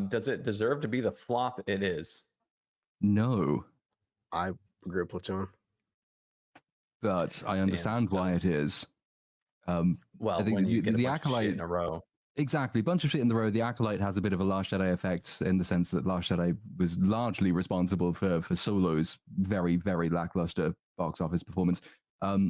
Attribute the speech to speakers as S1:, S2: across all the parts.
S1: Does it deserve to be the flop it is?
S2: No,
S3: I agree with Platoon.
S2: but I understand why it is.
S1: Well,
S2: I think
S1: when you get
S2: the
S1: a bunch of shit
S2: acolyte
S1: in a row.
S2: Exactly, bunch of shit in the row. The Acolyte has a bit of a Last Jedi effect in the sense that Last Jedi was largely responsible for Solo's very, very lackluster box office performance.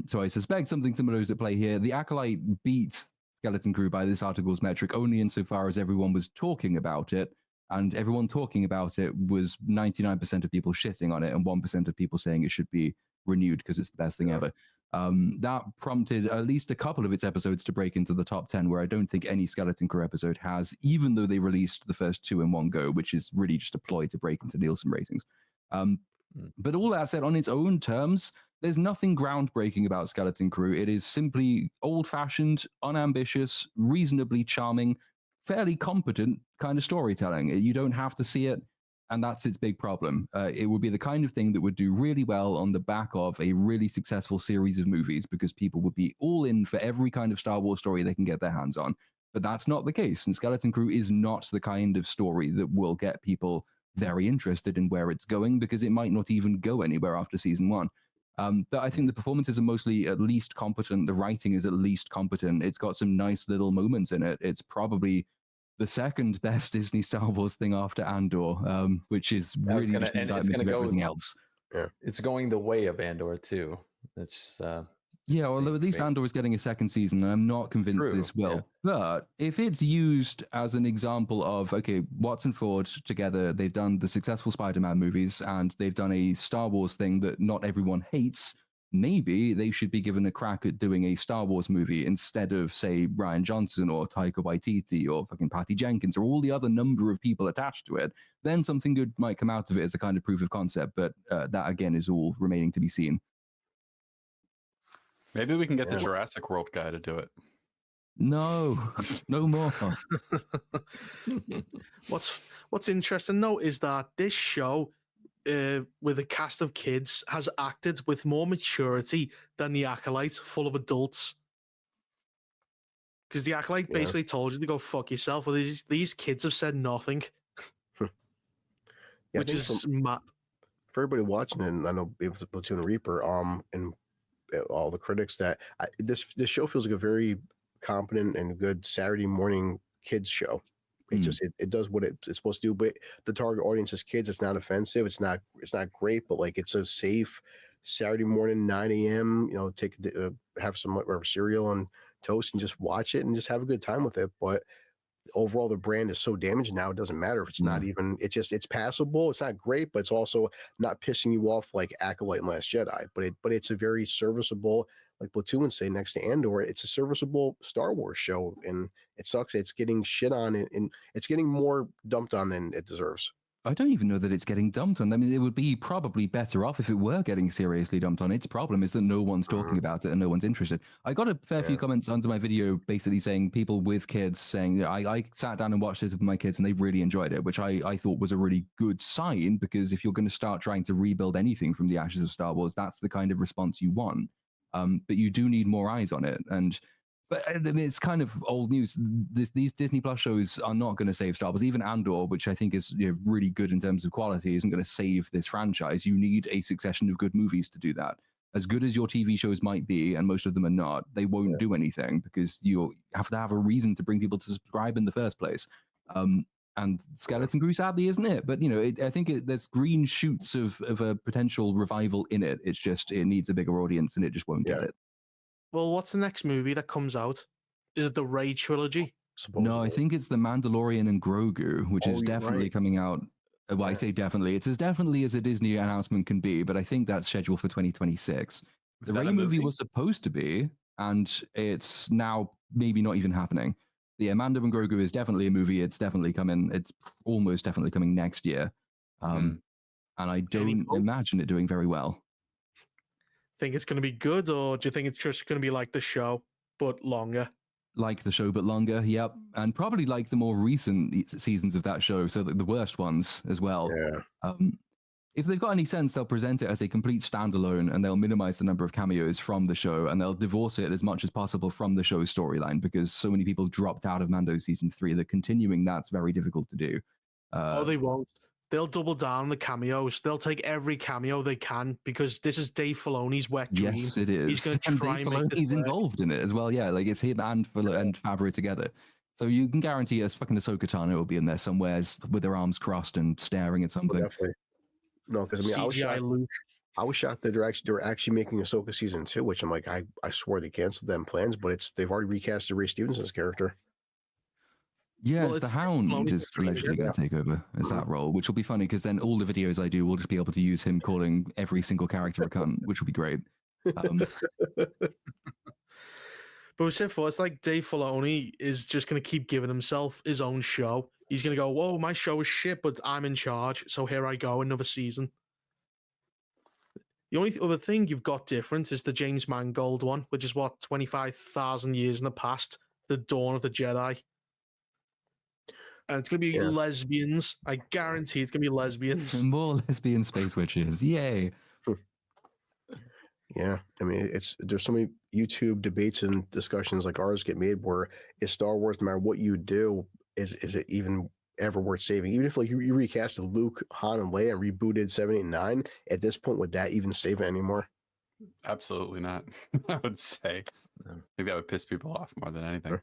S2: So I suspect something similar is at play here. The Acolyte beat Skeleton Crew by this article's metric only insofar as everyone was talking about it, and everyone talking about it was 99% of people shitting on it and 1% of people saying it should be renewed because it's the best thing ever. That prompted at least a couple of its episodes to break into the top 10, where I don't think any Skeleton Crew episode has, even though they released the first two in one go, which is really just a ploy to break into Nielsen ratings. But all that said, on its own terms, there's nothing groundbreaking about Skeleton Crew. It is simply old-fashioned, unambitious, reasonably charming, fairly competent kind of storytelling. You don't have to see it, and that's its big problem. It would be the kind of thing that would do really well on the back of a really successful series of movies, because people would be all in for every kind of Star Wars story they can get their hands on. But that's not the case, and Skeleton Crew is not the kind of story that will get people very interested in where it's going, because it might not even go anywhere after season one. But I think the performances are mostly at least competent. The writing is at least competent. It's got some nice little moments in it. It's probably the second best Disney Star Wars thing after Andor, which is really just an indictment of everything else.
S1: Yeah. It's going the way of Andor too. It's just
S2: yeah, although at least Andor is getting a second season, and I'm not convinced this will. Yeah. But if it's used as an example of, okay, Watson Ford together, they've done the successful Spider-Man movies, and they've done a Star Wars thing that not everyone hates, maybe they should be given a crack at doing a Star Wars movie instead of, say, Rian Johnson or Taika Waititi or fucking Patty Jenkins or all the other number of people attached to it. Then something good might come out of it as a kind of proof of concept, but that, again, is all remaining to be seen.
S4: Maybe we can get the Jurassic World guy to do it.
S2: No, no more.
S5: What's interesting, though, is that this show, with a cast of kids, has acted with more maturity than The Acolyte, full of adults. Because The Acolyte basically told you to go fuck yourself. Well, these kids have said nothing. Which is mad.
S3: For everybody watching it, and I know it was Platoon and Reaper, and all the critics, that this show feels like a very competent and good Saturday morning kids show. It just it does what it's supposed to do, but the target audience is kids. It's not offensive. It's not great, but like it's a safe Saturday morning 9 a.m. You know, take have some whatever cereal and toast and just watch it and just have a good time with it. But overall, the brand is so damaged now, it doesn't matter. It's not even, it's passable. It's not great, but it's also not pissing you off like Acolyte and Last Jedi. But it's a very serviceable, like Platoon would say, next to Andor, it's a serviceable Star Wars show. And it sucks. It's getting shit on, and it's getting more dumped on than it deserves.
S2: I don't even know that it's getting dumped on. I mean, it would be probably better off if it were getting seriously dumped on. Its problem is that no one's talking about it and no one's interested. I got a fair few comments under my video basically saying people with kids saying, I sat down and watched this with my kids and they really enjoyed it, which I thought was a really good sign, because if you're going to start trying to rebuild anything from the ashes of Star Wars, that's the kind of response you want. But you do need more eyes on it. But I mean, it's kind of old news. These Disney Plus shows are not going to save Star Wars. Even Andor, which I think is really good in terms of quality, isn't going to save this franchise. You need a succession of good movies to do that. As good as your TV shows might be, and most of them are not, they won't do anything because you have to have a reason to bring people to subscribe in the first place. And Skeleton Crew, sadly, isn't it? But, I think there's green shoots of a potential revival in it. It's just, it needs a bigger audience and it just won't get it.
S5: Well, what's the next movie that comes out? Is it the Rey trilogy?
S2: Supposedly. No, I think it's The Mandalorian and Grogu, which is definitely coming out. Well, I say definitely. It's as definitely as a Disney announcement can be, but I think that's scheduled for 2026. The Rey movie was supposed to be, and it's now maybe not even happening. The Mando and Grogu is definitely a movie. It's definitely coming. It's almost definitely coming next year. And I don't imagine it doing very well.
S5: Think it's going to be good, or do you think it's just going to be like the show but longer?
S2: Like the show but longer, yep, and probably like the more recent seasons of that show, so the worst ones as well. if they've got any sense, they'll present it as a complete standalone, and they'll minimize the number of cameos from the show, and they'll divorce it as much as possible from the show's storyline, because so many people dropped out of Mando season 3 that continuing that's very difficult to do.
S5: Oh, they won't. They'll double down on the cameos. They'll take every cameo they can, because this is Dave Filoni's wet dream.
S2: Yes, it is.
S5: He's going to
S2: and
S5: try
S2: Dave
S5: and make this
S2: Filoni's
S5: work.
S2: involved in it as well. Yeah, like it's him and Favreau together. So you can guarantee us fucking Ahsoka Tano will be in there somewhere with their arms crossed and staring at something.
S3: Definitely. No, because I mean,
S5: CGI Luke.
S3: I was shocked that they're actually making Ahsoka season 2, which I'm like, I swore they canceled them plans, but they've already recasted Ray Stevenson's character.
S2: Yeah,
S5: Well,
S2: it's the
S5: it's
S2: Hound
S5: Filoni's
S2: is
S5: dream,
S2: allegedly going
S3: yeah.
S2: to take over as that role, which will be funny because then all the videos I do will just be able to use him calling every single character a cunt, which will be great.
S5: But we said before, it's like Dave Filoni is just going to keep giving himself his own show. He's going to go, whoa, my show is shit, but I'm in charge. So here I go, another season. The only other thing you've got different is the James Mangold one, which is what, 25,000 years in the past, the dawn of the Jedi. And it's going to be
S3: Yeah.
S5: lesbians. I guarantee it's going to be lesbians.
S2: More lesbian space witches. Yay.
S3: Yeah, I mean, there's so many YouTube debates and discussions like ours get made where is Star Wars, no matter what you do, is it even ever worth saving? Even if like you recasted Luke, Han, and Leia and rebooted 7, 8, and 9, at this point, would that even save it anymore?
S4: Absolutely not. I would say. I think that would piss people off more than anything.
S3: Sure.